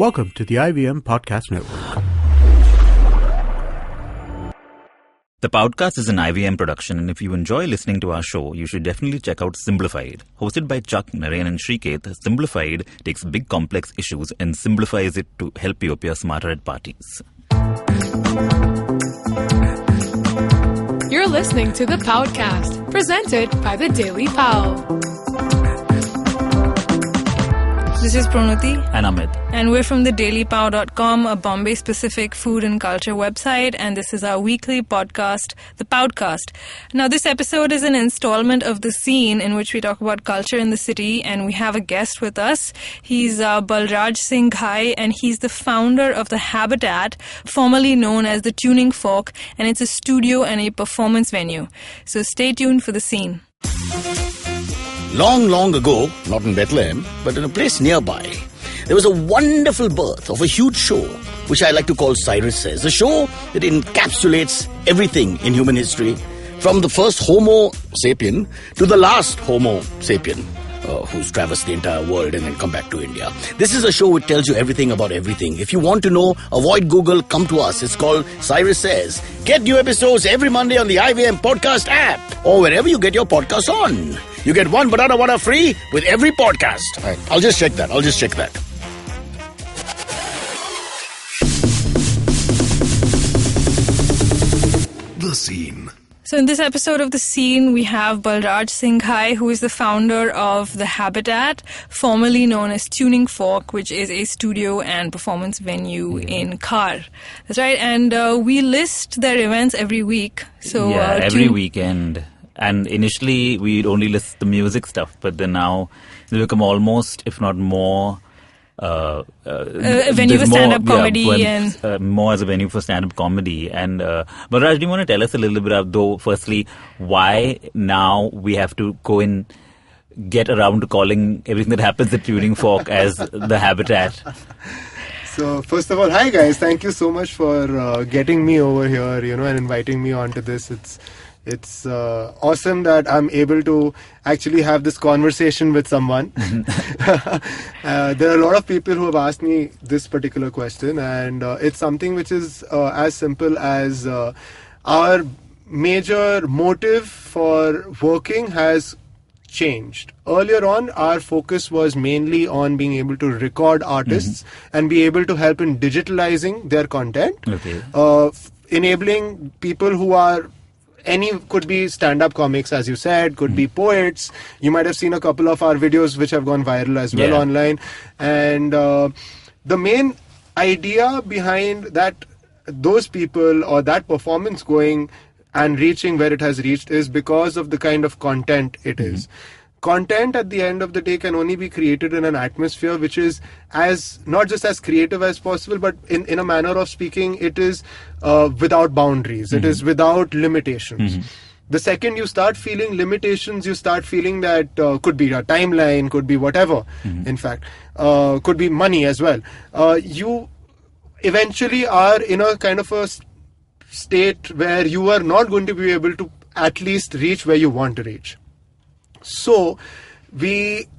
Welcome to the IVM Podcast Network. The podcast is an IVM production, and if you enjoy listening to our show, you should definitely check out Simplified. Hosted by Chuck, Narayan and Shriketh, Simplified takes big complex issues and simplifies it to help you appear smarter at parties. You're listening to the Podcast, presented by the Daily Pal. This is Pranati. And Amit. And we're from the dailypow.com, a Bombay-specific food and culture website, and this is our weekly podcast, The Podcast. Now, this episode is an installment of The Scene, in which we talk about culture in the city, and we have a guest with us. He's Balraj Singh Ghai, and he's the founder of The Habitat, formerly known as The Tuning Fork, and it's a studio and a performance venue. So stay tuned for The Scene. Long, long ago, not in Bethlehem, but in a place nearby, there was a wonderful birth of a huge show, which I like to call Cyrus Says. A show that encapsulates everything in human history, from the first Homo sapien to the last Homo sapien, who's traversed the entire world and then come back to India. This is a show which tells you everything about everything. If you want to know, avoid Google, come to us. It's called Cyrus Says. Get new episodes every Monday on the IVM Podcast app or wherever you get your podcasts on. You get one banana water free with every podcast. Right. I'll just check that. The Scene. So in this episode of The Scene, we have Balraj Singh Ghai, who is the founder of The Habitat, formerly known as Tuning Fork, which is a studio and performance venue in Khar. That's right. And we list their events every week. So every weekend. And initially, we'd only list the music stuff, but then now it's become almost, if not more, a venue for stand-up comedy. More as a venue for stand-up comedy. And but Raj, do you want to tell us a little bit of, though, firstly, why now we have to go and get around to calling everything that happens at Tuning Fork as The Habitat? So, first of all, hi guys. Thank you so much for getting me over here, and inviting me onto this. It's awesome that I'm able to actually have this conversation with someone. There are a lot of people who have asked me this particular question, and it's something which is as simple as our major motive for working has changed. Earlier on, our focus was mainly on being able to record artists and be able to help in digitalizing their content, enabling people who are could be stand-up comics, as you said, could be poets. You might have seen a couple of our videos which have gone viral as well online. And the main idea behind those people or that performance going and reaching where it has reached is because of the kind of content it is. Content at the end of the day can only be created in an atmosphere which is not just as creative as possible, but in a manner of speaking, it is without boundaries. It is without limitations. The second you start feeling limitations, you start feeling that could be a timeline, could be whatever, in fact, could be money as well. You eventually are in a kind of a state where you are not going to be able to at least reach where you want to reach. So,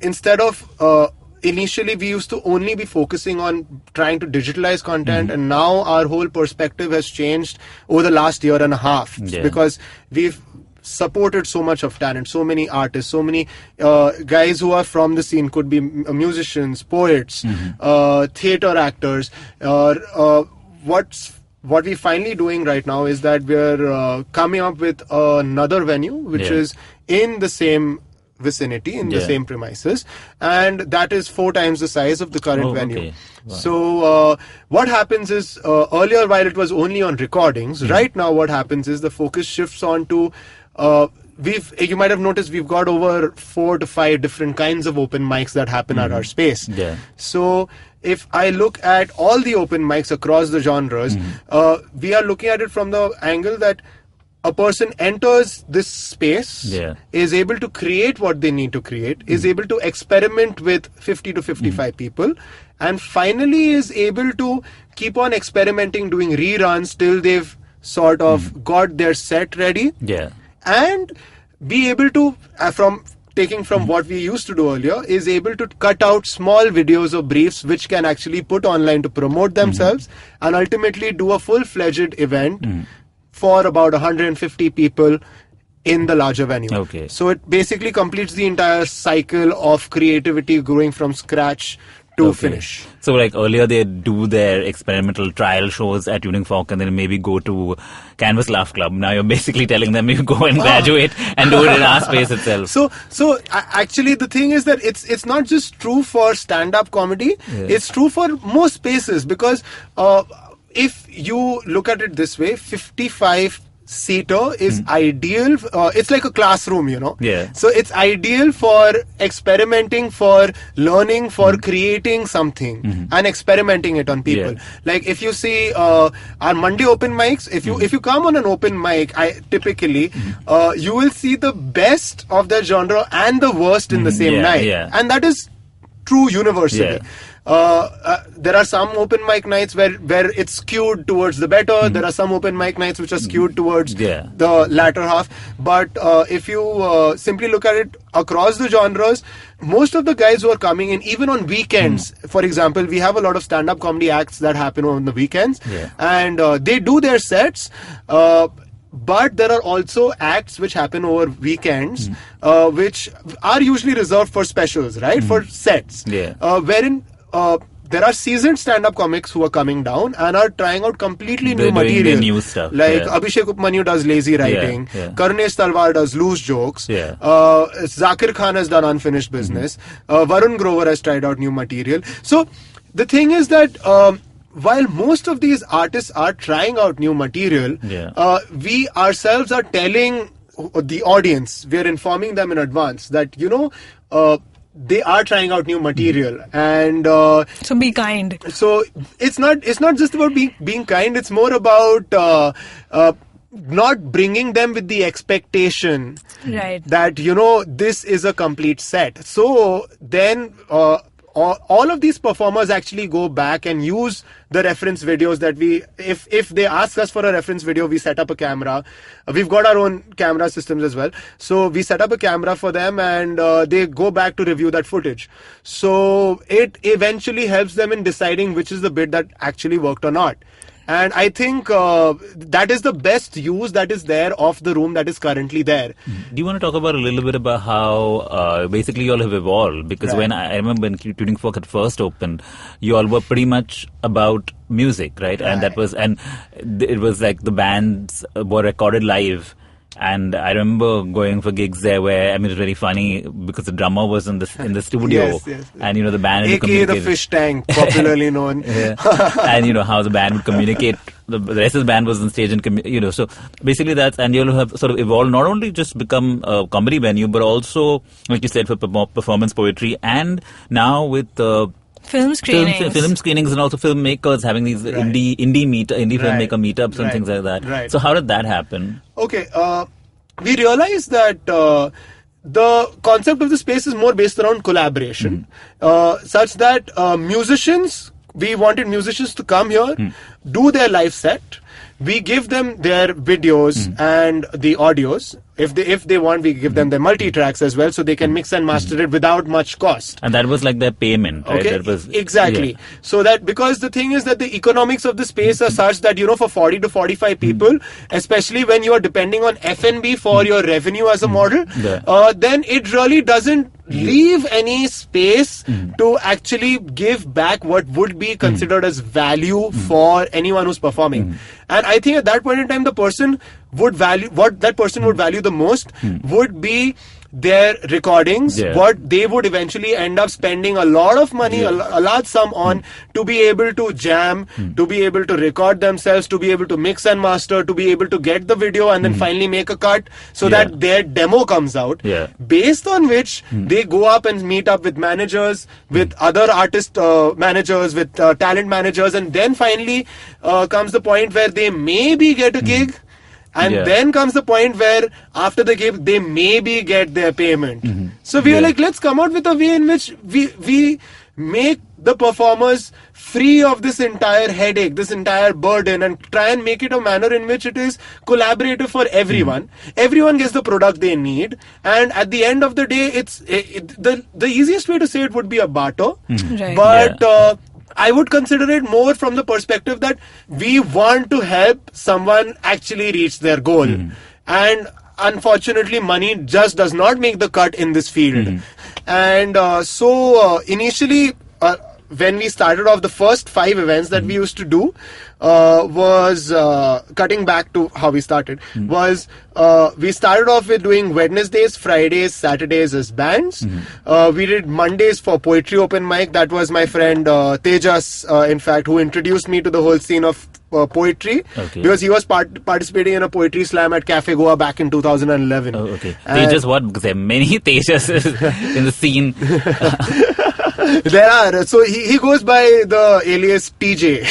instead of, initially we used to only be focusing on trying to digitalize content, and now our whole perspective has changed over the last year and a half, because we've supported so much of talent, so many artists, so many guys who are from the scene, could be musicians, poets, theatre actors. What we're finally doing right now is that we're coming up with another venue, which is in the same vicinity, in the same premises, and that is 4 times the size of the current venue. Wow. So what happens is, earlier while it was only on recordings, right now what happens is the focus shifts on to, you might have noticed we've got over 4 to 5 different kinds of open mics that happen at our space. So if I look at all the open mics across the genres, we are looking at it from the angle that a person enters this space, is able to create what they need to create, is able to experiment with 50 to 55 people, and finally is able to keep on experimenting, doing reruns till they've sort of got their set ready, and be able to, from taking from what we used to do earlier, is able to cut out small videos or briefs which can actually put online to promote themselves and ultimately do a full-fledged event for about 150 people in the larger venue. Okay. So it basically completes the entire cycle of creativity growing from scratch to finish. So like earlier they'd do their experimental trial shows at Tuning Fork and then maybe go to Canvas Laugh Club. Now you're basically telling them you go and graduate and do it in our space itself. So actually the thing is that it's not just true for stand-up comedy. Yeah. It's true for most spaces, because if you look at it this way, 55-seater is ideal. It's like a classroom, Yeah. So it's ideal for experimenting, for learning, for creating something and experimenting it on people. Yeah. Like if you see our Monday open mics, if you come on an open mic, typically you will see the best of their genre and the worst in the same night, and that is true universally. There are some open mic nights where it's skewed towards the better. There are some open mic nights which are skewed towards the latter half. But if you simply look at it across the genres, most of the guys who are coming in, even on weekends, for example, we have a lot of stand-up comedy acts that happen on the weekends, and they do their sets. But there are also acts which happen over weekends, which are usually reserved for specials, right? For sets. Wherein there are seasoned stand-up comics who are coming down and are trying out completely new material. New stuff. Like Abhishek Upmanyu does lazy writing. Karnesh Talwar does loose jokes. Zakir Khan has done unfinished business. Varun Grover has tried out new material. So the thing is that while most of these artists are trying out new material, we ourselves are telling the audience, we are informing them in advance that, they are trying out new material, and so be kind. So it's not just about being kind. It's more about not bringing them with the expectation that this is a complete set. So then all of these performers actually go back and use the reference videos that if they ask us for a reference video, we set up a camera. We've got our own camera systems as well. So we set up a camera for them, and they go back to review that footage. So it eventually helps them in deciding which is the bit that actually worked or not. And I think that is the best use that is there of the room that is currently there. Do you want to talk about a little bit about how basically you all have evolved? Because when I remember when Tuning Fork had first opened, you all were pretty much about music, right? And it was like the bands were recorded live. And I remember going for gigs there where, it was very funny because the drummer was in the studio. Yes. And, the band would communicate. A.k.a. the fish tank, popularly known. And, how the band would communicate. The rest of the band was on stage and, so basically that's, and you'll have sort of evolved, not only just become a comedy venue, but also, like you said, for performance poetry, and now with film screenings. Film screenings, and also filmmakers having these indie filmmaker meetups and things like that. Right. So how did that happen? Okay, we realized that the concept of the space is more based around collaboration, such that we wanted musicians to come here, do their live set. We give them their videos and the audios. If they want, we give them their multi-tracks as well, so they can mix and master it without much cost. And that was like their payment, right? Okay, that was, exactly. So that, because the thing is that the economics of the space are such that, for 40 to 45 people, especially when you are depending on F&B for your revenue as a model, then it really doesn't leave any space to actually give back what would be considered as value for anyone who's performing. And I think at that point in time, the person would value, what that person would value the most would be their recordings, what they would eventually end up spending a lot of money, a large sum on, to be able to jam, to be able to record themselves, to be able to mix and master, to be able to get the video and then finally make a cut so that their demo comes out, based on which they go up and meet up with managers, with other artist managers, with talent managers, and then finally comes the point where they maybe get a gig. And then comes the point where after the gig, they maybe get their payment. So we were like, let's come out with a way in which we make the performers free of this entire headache, this entire burden, and try and make it a manner in which it is collaborative for everyone. Everyone gets the product they need, and at the end of the day, the easiest way to say it would be a barter. Right. But I would consider it more from the perspective that we want to help someone actually reach their goal. And unfortunately, money just does not make the cut in this field. And so initially, when we started off, the first 5 events that we used to do was cutting back to how we started. Was we started off with doing Wednesdays, Fridays, Saturdays as bands. We did Mondays for poetry open mic. That was my friend Tejas, in fact, who introduced me to the whole scene of poetry, because he was participating in a poetry slam at Cafe Goa back in 2011. Oh, okay. Tejas, what? Because there are many Tejas in the scene. There are. So he goes by the alias TJ.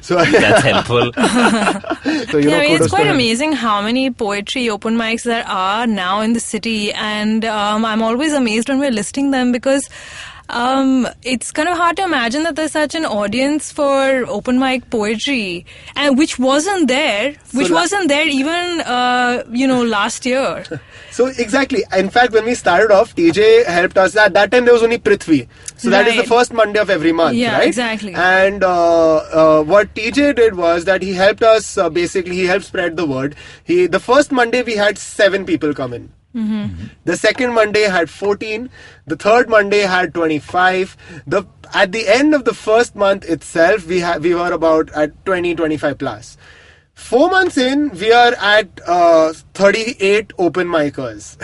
So that's helpful. So, it's quite amazing how many poetry open mics there are now in the city, and I'm always amazed when we're listing them, because it's kind of hard to imagine that there's such an audience for open mic poetry, and which wasn't there even last year. So exactly. In fact, when we started off, TJ helped us. At that time, there was only Prithvi. So that is the first Monday of every month, yeah, right? Exactly. And what TJ did was that he helped us, basically, he helped spread the word. The first Monday, we had 7 people come in. The second Monday had 14. The third Monday had 25. At the end of the first month itself, we were about at 20-25 plus. 4 months in, we are at 38 open micers.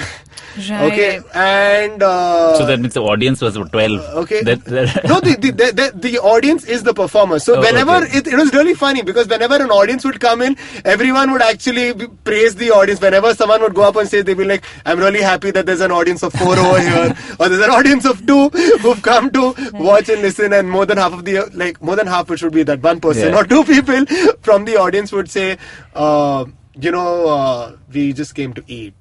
Right. Okay, and so that means the audience was 12. Okay. No, the audience is the performer. So whenever it was really funny, because whenever an audience would come in, everyone would actually praise the audience. Whenever someone would go up on stage, they'd be like, "I'm really happy that there's an audience of 4 over here, or there's an audience of 2 who've come to watch and listen." And more than half, which would be that one person or 2 people from the audience would say, we just came to eat.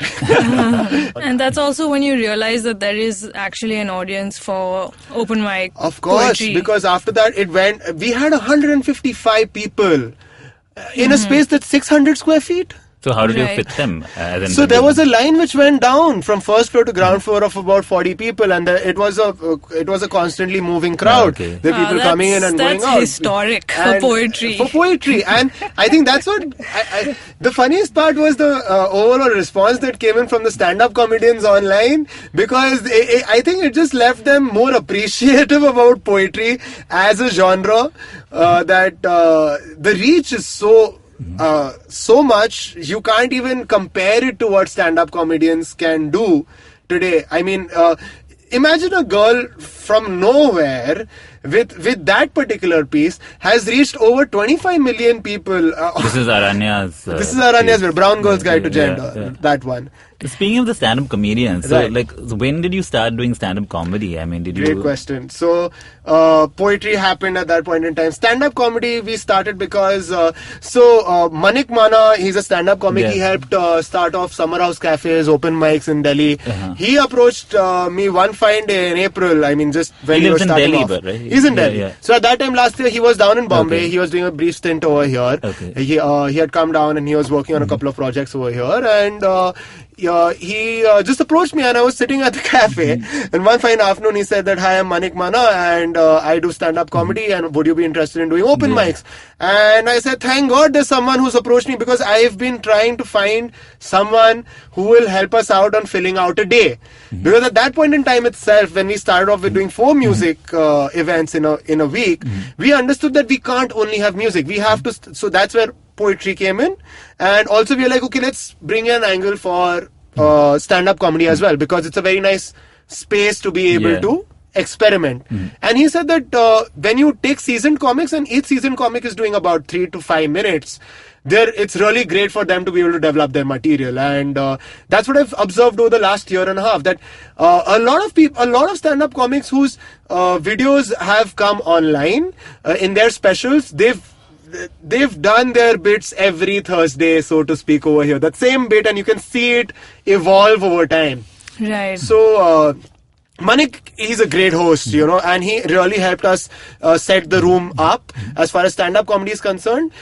And that's also when you realize that there is actually an audience for open mic. Of course, poetry. because after that we had 155 people in a space that's 600 square feet. So how did you fit them? So there was a line which went down from first floor to ground floor of about 40 people, and it was a constantly moving crowd. Okay. The people coming in and going out. That's historic for poetry. For poetry, and I think that's what the funniest part was, the overall response that came in from the stand-up comedians online, because I think it just left them more appreciative about poetry as a genre. That the reach is so much, you can't even compare it to what stand-up comedians can do today. I mean, imagine a girl from nowhere with that particular piece has reached over 25 million people. This is Aranya's. This is Aranya's Brown Girl's Guide to Gender. That one. Speaking of the stand-up comedians, so when did you start doing stand-up comedy? I mean, Great question. So, poetry happened at that point in time. Stand-up comedy we started because, Manik Mana, he's a stand-up comic. He helped start off Summer House Cafes, open mics in Delhi. He approached me one fine day in April. I mean, just when he was starting Delhi, off. But, right? He's in Delhi. Yeah. So at that time last year, he was down in Bombay. Okay. He was doing a brief stint over here. Okay. He had come down and he was working on a couple of projects over here, and he just approached me, and I was sitting at the cafe, and one fine afternoon he said that, "Hi, I'm Manik Mana, and I do stand-up comedy, and would you be interested in doing open mics?" And I said, "Thank God there's someone who's approached me, because I've been trying to find someone who will help us out on filling out a day." Because at that point in time itself, when we started off with doing 4 music events in a week, we understood that we can't only have music. We have to, so that's where poetry came in. And also we were like, okay, let's bring an angle for stand-up comedy as well, because it's a very nice space to be able to experiment. And he said that when you take seasoned comics, and each seasoned comic is doing about 3 to 5 minutes, it's really great for them to be able to develop their material. And that's what I've observed over the last year and a half, that a lot of stand-up comics whose videos have come online in their specials, they've done their bits every Thursday, so to speak, over here. That same bit, and you can see it evolve over time. Right. So Manik, he's a great host, you know, and he really helped us set the room up as far as stand-up comedy is concerned.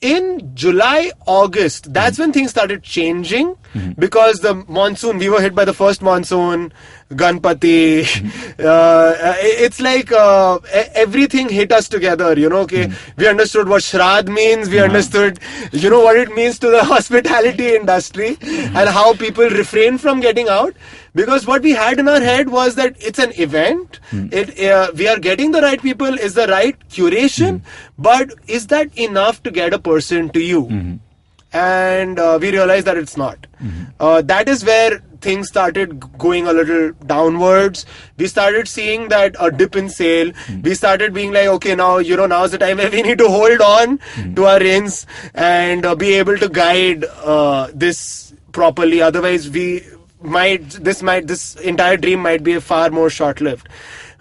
In July, August, that's when things started changing because the monsoon, we were hit by the first monsoon, Ganpati. It's like everything hit us together, you know. Okay, we understood what Shraddh means. We understood, you know, what it means to the hospitality industry and how people refrain from getting out. Because what we had in our head was that it's an event. We are getting the right people, is the right curation, but is that enough to get a person to you? And we realized that it's not. That is where things started going a little downwards. We started seeing that a dip in sale. We started being like, okay, now, you know, now's the time where we need to hold on to our reins and be able to guide this properly. Otherwise, this entire dream might be far more short-lived.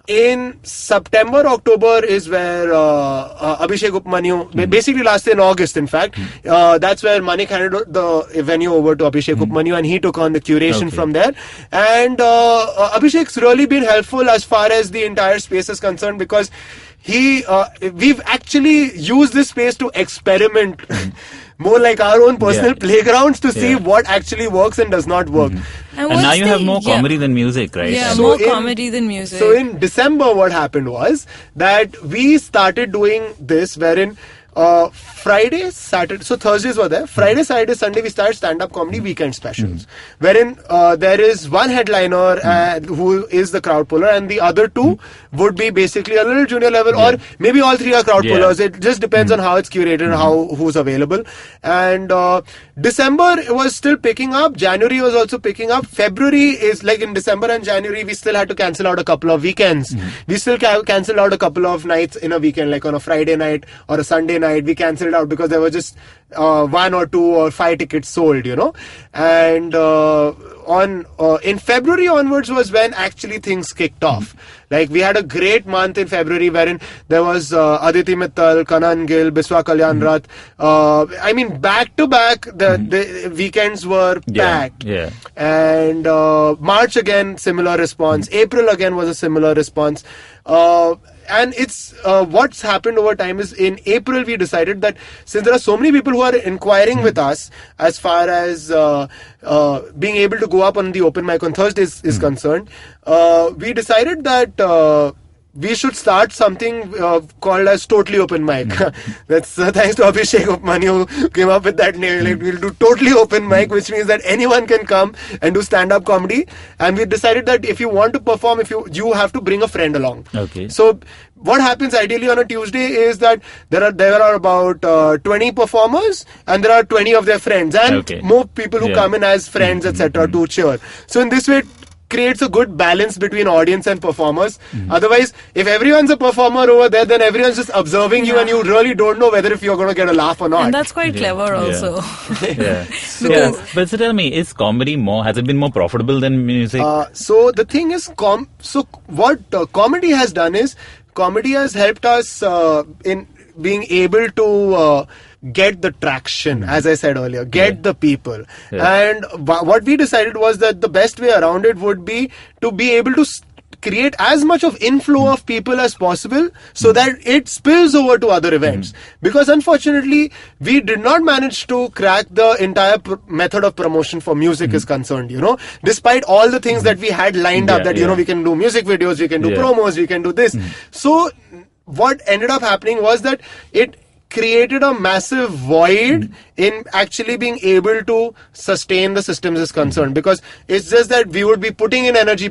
In September, October is where Abhishek Upmanyu, basically last year in August, in fact, that's where Manik handed the venue over to Abhishek Upmanyu, and he took on the curation from there. And Abhishek's really been helpful as far as the entire space is concerned, because we've actually used this space to experiment more like our own personal playgrounds to see what actually works and does not work. And now you have more comedy than music, right? Yeah, So more comedy than music. So in December, what happened was that we started doing this wherein Friday, Saturday, so Thursdays were there. Friday, Saturday, Sunday, we started stand-up comedy weekend specials, wherein there is one headliner who is the crowd puller, and the other two would be basically a little junior level, or maybe all three are crowd pullers. It just depends on how it's curated and who's available. And December was still picking up. January was also picking up. February is like in December and January, we still had to cancel out a couple of weekends. We still canceled out a couple of nights in a weekend, like on a Friday night or a Sunday night. We cancelled out because there were just 1 or 2 or 5 tickets sold, you know. And in February onwards was when actually things kicked off. Like, we had a great month in February wherein there was Aditi Mittal, Kanan Gill, Biswa Kalyan Rath. I mean, back to back, the weekends were packed. Yeah. And March again, similar response. April again was a similar response. And it's what's happened over time is in April we decided that since there are so many people who are inquiring with us as far as being able to go up on the open mic on Thursdays is concerned, we decided that we should start something called as Totally Open Mic. That's thanks to Abhishek Upmanyu who came up with that name. Like, we'll do Totally Open Mic, which means that anyone can come and do stand-up comedy. And we decided that if you want to perform, you have to bring a friend along. Okay. So what happens ideally on a Tuesday is that there are about 20 performers and there are 20 of their friends and more people who come in as friends, etc. to cheer. So in this way, creates a good balance between audience and performers. Otherwise, if everyone's a performer over there, then everyone's just observing you and you really don't know whether if you're going to get a laugh or not. And that's quite clever also. But so tell me, has it been more profitable than music? So the thing is, what comedy has done is, comedy has helped us in being able to get the traction, as I said earlier, get the people. And what we decided was that the best way around it would be to be able to create as much of inflow of people as possible so that it spills over to other events. Because unfortunately, we did not manage to crack the entire method of promotion for music is concerned, you know, despite all the things that we had lined up that, you know, we can do music videos, we can do promos, we can do this. So what ended up happening was that it created a massive void in actually being able to sustain the systems is concerned, because it's just that we would be putting in energy,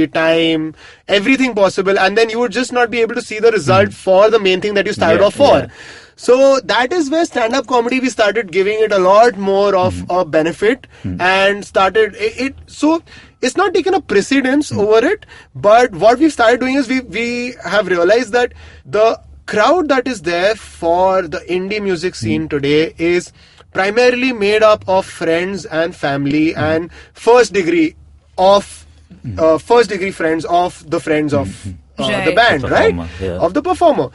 time, everything possible, and then you would just not be able to see the result for the main thing that you started off for. So that is where stand-up comedy, we started giving it a lot more of a benefit and started it. So it's not taken a precedence over it, but what we've started doing is we have realized that the crowd that is there for the indie music scene today is primarily made up of friends and family and first degree friends of the friends of the band, right? Of the performer.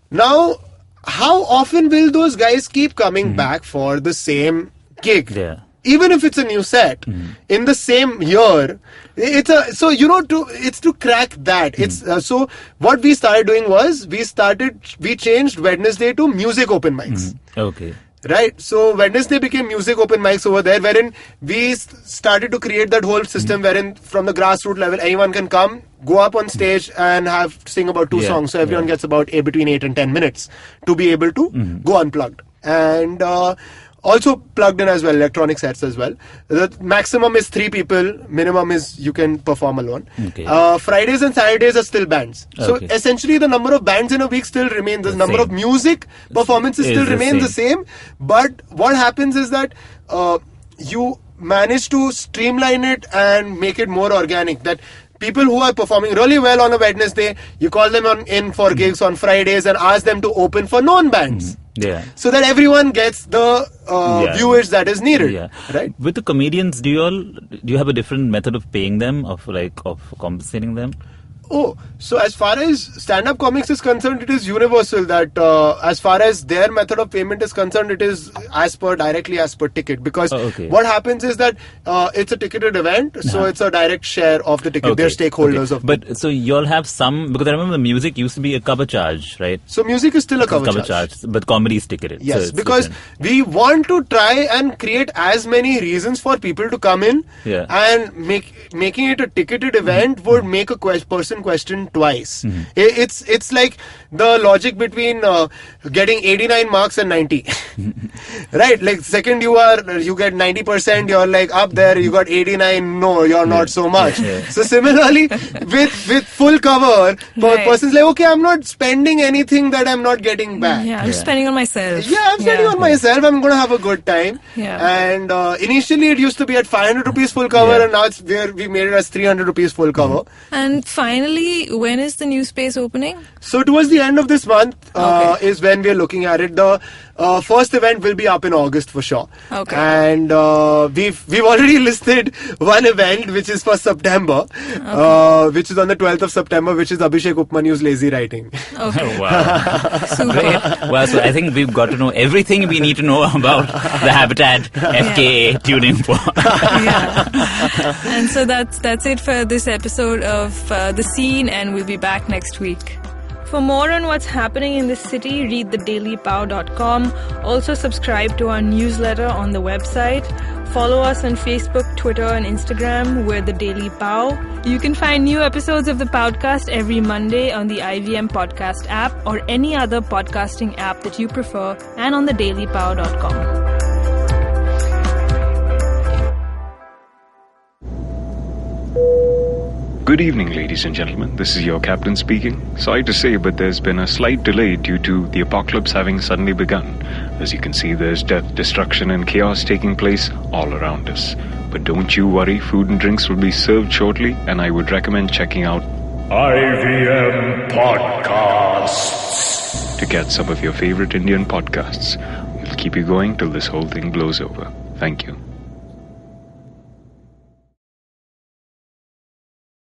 Now, how often will those guys keep coming back for the same gig? even if it's a new set, in the same year, it's to crack that. It's so what we started doing was we changed Wednesday to music open mics. Okay. Right, so Wednesday became music open mics over there, wherein we started to create that whole system wherein from the grassroots level anyone can come, go up on stage and sing about 2 songs. So everyone gets about between 8 and 10 minutes to be able to go unplugged. And also plugged in as well, electronic sets as well. The maximum is 3 people, minimum is you can perform alone. Okay. Fridays and Saturdays are still bands. So essentially the number of bands in a week still remains, the number of music performances still remains the same. But what happens is that you manage to streamline it and make it more organic. That people who are performing really well on a Wednesday, you call them in for gigs on Fridays and ask them to open for known bands. Yeah. So that everyone gets the viewers that is needed. Yeah. Right. With the comedians, do you have a different method of paying them, of compensating them? Oh, so as far as stand-up comics is concerned, it is universal that as far as their method of payment is concerned, it is directly as per ticket. Because what happens is that it's a ticketed event, so it's a direct share of the ticket. They're stakeholders of it. But so you'll have some, because I remember music used to be a cover charge, right? So music is still a cover charge. But comedy is ticketed. Yes, so because we want to try and create as many reasons for people to come in, and making it a ticketed event would make a person question twice. It's like the logic between getting 89 marks and 90. Right? Like second you get 90%, you're like up there, you got 89, no, you're not so much. So similarly with full cover, person's like, okay, I'm not spending anything that I'm not getting back. I'm spending on myself. I'm spending on myself. I'm going to have a good time. And initially it used to be at 500 rupees full cover, and now we made it as 300 rupees full cover. And finally, when is the new space opening? So towards the end of this month is when we are looking at it. The first event will be up in August for sure. Okay. And we've already listed one event which is for September, which is on the 12th of September, which is Abhishek Upmanyu's Lazy Writing. Okay. Wow. Super. Well, so I think we've got to know everything we need to know about the Habitat FKA tuning for. And so that's it for this episode of The Scene, and we'll be back next week. For more on what's happening in the city, read thedailypow.com. Also subscribe to our newsletter on the website. Follow us on Facebook, Twitter, and Instagram. We're The Daily Pow. You can find new episodes of the podcast every Monday on the IVM Podcast app or any other podcasting app that you prefer, and on thedailypow.com. Good evening, ladies and gentlemen. This is your captain speaking. Sorry to say, but there's been a slight delay due to the apocalypse having suddenly begun. As you can see, there's death, destruction, and chaos taking place all around us. But don't you worry, food and drinks will be served shortly, and I would recommend checking out IVM Podcasts to get some of your favorite Indian podcasts. We'll keep you going till this whole thing blows over. Thank you.